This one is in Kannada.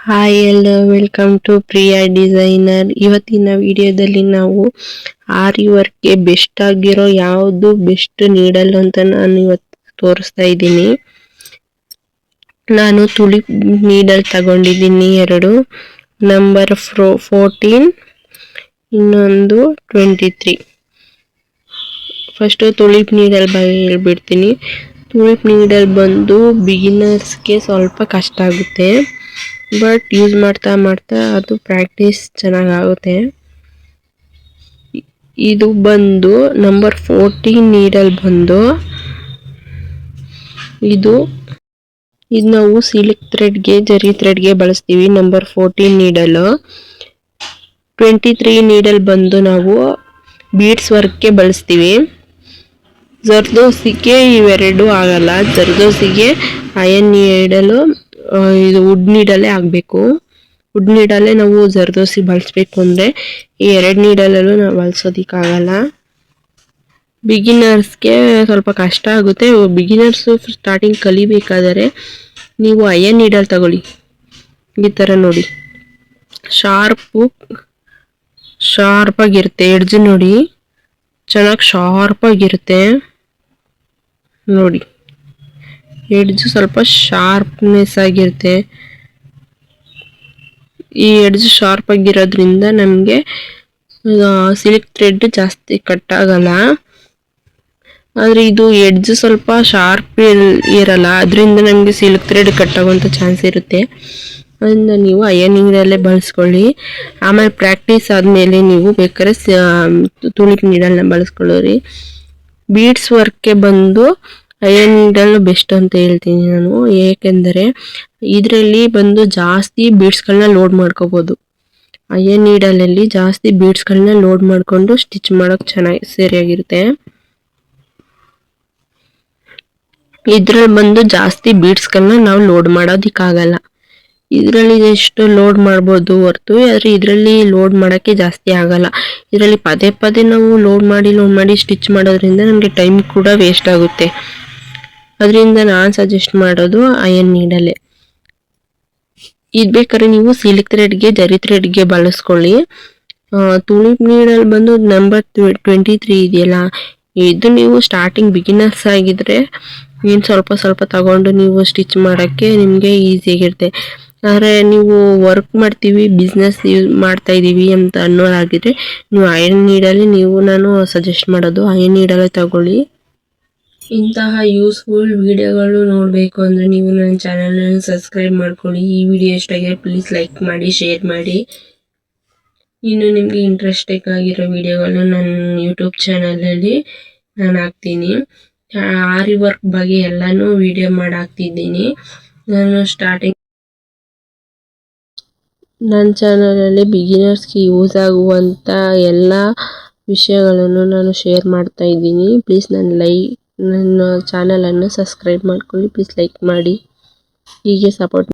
Hi hello welcome to Priya designer. ಇವತ್ತಿನ ವಿಡಿಯೋದಲ್ಲಿ ನಾವು ಆರಿ ವರ್ಕ್ಗೆ ಬೆಸ್ಟ್ ಆಗಿರೋ ಯಾವುದು ಬೆಸ್ಟ್ ನೀಡಲ್ ಅಂತ ನಾನು ಇವತ್ತು ತೋರಿಸ್ತಾ ಇದ್ದೀನಿ. ನಾನು ತುಲಿಪ್ ನೀಡಲ್ ತಗೊಂಡಿದ್ದೀನಿ ಎರಡು, ನಂಬರ್ 14 ಇನ್ನೊಂದು 23. ಫಸ್ಟ್ ತುಲಿಪ್ ನೀಡಲ್ ಬಗ್ಗೆ ಹೇಳ್ಬಿಡ್ತೀನಿ. ತುಲಿಪ್ ನೀಡಲ್ ಬಂದು ಬಿಗಿನರ್ಸ್ಗೆ ಸ್ವಲ್ಪ ಕಷ್ಟ ಆಗುತ್ತೆ, ಬಟ್ ಯೂಸ್ ಮಾಡ್ತಾ ಮಾಡ್ತಾ ಅದು ಪ್ರಾಕ್ಟೀಸ್ ಚೆನ್ನಾಗಾಗುತ್ತೆ. ಇದು ಬಂದು ನಂಬರ್ 14 ನೀಡಲ್ ಬಂದು ಇದು ನಾವು ಸಿಲ್ಕ್ ಥ್ರೆಡ್ಗೆ ಜರಿ ಥ್ರೆಡ್ಗೆ ಬಳಸ್ತೀವಿ. Number 14 needle. 23 ನೀಡಲ್ ಬಂದು ನಾವು ಬೀಡ್ಸ್ ವರ್ಕ್ಗೆ ಬಳಸ್ತೀವಿ. ಜರ್ದೋಸಿಗೆ ಇವೆರಡು ಆಗಲ್ಲ. ಜರ್ದೋಸಿಗೆ ಅಯನ್ ನೀಡಲು ಇದು ವುಡ್ ನೀಡಲ್ಲೇ ಆಗಬೇಕು. ವುಡ್ ನೀಡಲ್ಲೇ ನಾವು ಜರ್ದೋಸಿ ಬಳಸಬೇಕು ಅಂದರೆ ಈ ಎರಡು ನೀಡಲಲ್ಲೂ ನಾವು ಬಳಸೋದಕ್ಕಾಗಲ್ಲ. ಬಿಗಿನರ್ಸ್ಗೆ ಸ್ವಲ್ಪ ಕಷ್ಟ ಆಗುತ್ತೆ. ಬಿಗಿನರ್ಸು ಸ್ಟಾರ್ಟಿಂಗ್ ಕಲಿಬೇಕಾದರೆ ನೀವು ಅಯನ್ ನೀಡಲ್ ತಗೊಳ್ಳಿ. ಈ ಥರ ನೋಡಿ, ಶಾರ್ಪಾಗಿರುತ್ತೆ. ಎಡ್ಜ್ ನೋಡಿ ಚೆನ್ನಾಗಿ ಶಾರ್ಪಾಗಿರುತ್ತೆ ನೋಡಿ. ಎಡ್ಜ್ ಸ್ವಲ್ಪ ಶಾರ್ಪ್ನೆಸ್ ಆಗಿರುತ್ತೆ. ಈ ಎಡ್ಜ್ ಶಾರ್ಪ್ ಆಗಿರೋದ್ರಿಂದ ನಮಗೆ ಸಿಲ್ಕ್ ಥ್ರೆಡ್ ಜಾಸ್ತಿ ಕಟ್ ಆಗಲ್ಲ. ಆದರೆ ಇದು ಎಡ್ಜ್ ಸ್ವಲ್ಪ ಶಾರ್ಪ್ ಇರಲ್ಲ, ಅದರಿಂದ ನಮಗೆ ಸಿಲ್ಕ್ ಥ್ರೆಡ್ ಕಟ್ ಆಗುವಂಥ ಚಾನ್ಸ್ ಇರುತ್ತೆ. ಅದರಿಂದ ನೀವು ಅಯನ್ ನೀಡಲ್ಲೇ ಬಳಸ್ಕೊಳ್ಳಿ. ಆಮೇಲೆ ಪ್ರಾಕ್ಟೀಸ್ ಆದಮೇಲೆ ನೀವು ಬೇಕಾದ್ರೆ ತುಲಿಪ್ ನೀಡಲ್ನ ಬಳಸ್ಕೊಳ್ಳೋರಿ. ಬೀಡ್ಸ್ ವರ್ಕ್ಗೆ ಬಂದು ಅಯನ್ ನೀಡಲ್ ಬೆಸ್ಟ್ ಅಂತ ಹೇಳ್ತೀನಿ ನಾನು. ಏಕೆಂದರೆ ಇದರಲ್ಲಿ ಬಂದು ಜಾಸ್ತಿ ಬೀಡ್ಸ್ಗಳನ್ನ ಲೋಡ್ ಮಾಡ್ಕೋಬೋದು. ಅಯನ್ ನೀಡಲಲ್ಲಿ ಜಾಸ್ತಿ ಬೀಡ್ಸ್ಗಳನ್ನ ಲೋಡ್ ಮಾಡಿಕೊಂಡು ಸ್ಟಿಚ್ ಮಾಡೋಕೆ ಚೆನ್ನಾಗಿ ಸರಿಯಾಗಿರುತ್ತೆ. ಇದ್ರಲ್ಲಿ ಬಂದು ಜಾಸ್ತಿ ಬೀಡ್ಸ್ಗಳನ್ನ ನಾವು ಲೋಡ್ ಮಾಡೋದಕ್ಕಾಗಲ್ಲ. ಇದರಲ್ಲಿ ಎಷ್ಟು ಲೋಡ್ ಮಾಡ್ಬೋದು ಹೊರತು, ಆದರೆ ಇದರಲ್ಲಿ ಲೋಡ್ ಮಾಡೋಕ್ಕೆ ಜಾಸ್ತಿ ಆಗಲ್ಲ. ಇದರಲ್ಲಿ ಪದೇ ಪದೇ ನಾವು ಲೋಡ್ ಮಾಡಿ ಸ್ಟಿಚ್ ಮಾಡೋದ್ರಿಂದ ನಮಗೆ ಟೈಮ್ ಕೂಡ ವೇಸ್ಟ್ ಆಗುತ್ತೆ. ಅದರಿಂದ ನಾನು ಸಜೆಸ್ಟ್ ಮಾಡೋದು ಅಯನ್ ನೀಡಲ್ಲೇ. ಇದು ಬೇಕಾದ್ರೆ ನೀವು ಸಿಲ್ಕ್ ಥ್ರೆಡ್ಗೆ ಜರಿ ಥ್ರೆಡ್ಗೆ ಬಳಸ್ಕೊಳ್ಳಿ. ತುಲಿಪ್ ನೀಡಲ್ ಬಂದು ನಂಬರ್ 23 ಇದೆಯಲ್ಲ, ಇದು ನೀವು ಸ್ಟಾರ್ಟಿಂಗ್ ಬಿಗಿನರ್ಸ್ ಆಗಿದ್ರೆ ಏನು ಸ್ವಲ್ಪ ತಗೊಂಡು ನೀವು ಸ್ಟಿಚ್ ಮಾಡೋಕ್ಕೆ ನಿಮಗೆ ಈಸಿಯಾಗಿರುತ್ತೆ. ಆದರೆ ನೀವು ವರ್ಕ್ ಮಾಡ್ತೀವಿ, ಬಿಸ್ನೆಸ್ ಮಾಡ್ತಾ ಇದ್ದೀವಿ ಅಂತ ಅನ್ನೋದಾಗಿದ್ರೆ ನೀವು ಅಯನ್ ನೀಡಲ್ಲಿ ನಾನು ಸಜೆಸ್ಟ್ ಮಾಡೋದು ಅಯನ್ ನೀಡಲ್ಲೇ ತಗೊಳ್ಳಿ. ಇಂತಹ ಯೂಸ್ಫುಲ್ ವಿಡಿಯೋಗಳು ನೋಡಬೇಕು ಅಂದರೆ ನೀವು ನನ್ನ ಚಾನಲನ್ನು ಸಬ್ಸ್ಕ್ರೈಬ್ ಮಾಡ್ಕೊಳ್ಳಿ. ಈ ವಿಡಿಯೋ ಇಷ್ಟ ಆಗಿದೆ ಪ್ಲೀಸ್ ಲೈಕ್ ಮಾಡಿ, ಶೇರ್ ಮಾಡಿ. ಇನ್ನು ನಿಮಗೆ ಇಂಟ್ರೆಸ್ಟಿಂಗ್ ಆಗಿರೋ ವಿಡಿಯೋಗಳು ನನ್ನ ಯೂಟ್ಯೂಬ್ ಚಾನಲಲ್ಲಿ ನಾನು ಹಾಕ್ತೀನಿ. ಆರಿ ವರ್ಕ್ ಬಗ್ಗೆ ಎಲ್ಲನೂ ವಿಡಿಯೋ ಮಾಡಿ ಹಾಕ್ತಿದ್ದೀನಿ. ನನ್ನ ಚಾನಲಲ್ಲಿ ಬಿಗಿನರ್ಸ್ಗೆ ಯೂಸ್ ಆಗುವಂಥ ಎಲ್ಲ ವಿಷಯಗಳನ್ನು ನಾನು ಶೇರ್ ಮಾಡ್ತಾ ಇದ್ದೀನಿ. ಪ್ಲೀಸ್ ನನ್ನ ಚಾನಲನ್ನು ಸಬ್ಸ್ಕ್ರೈಬ್ ಮಾಡ್ಕೊಳ್ಳಿ. ಪ್ಲೀಸ್ ಲೈಕ್ ಮಾಡಿ, ಹೀಗೆ ಸಪೋರ್ಟ್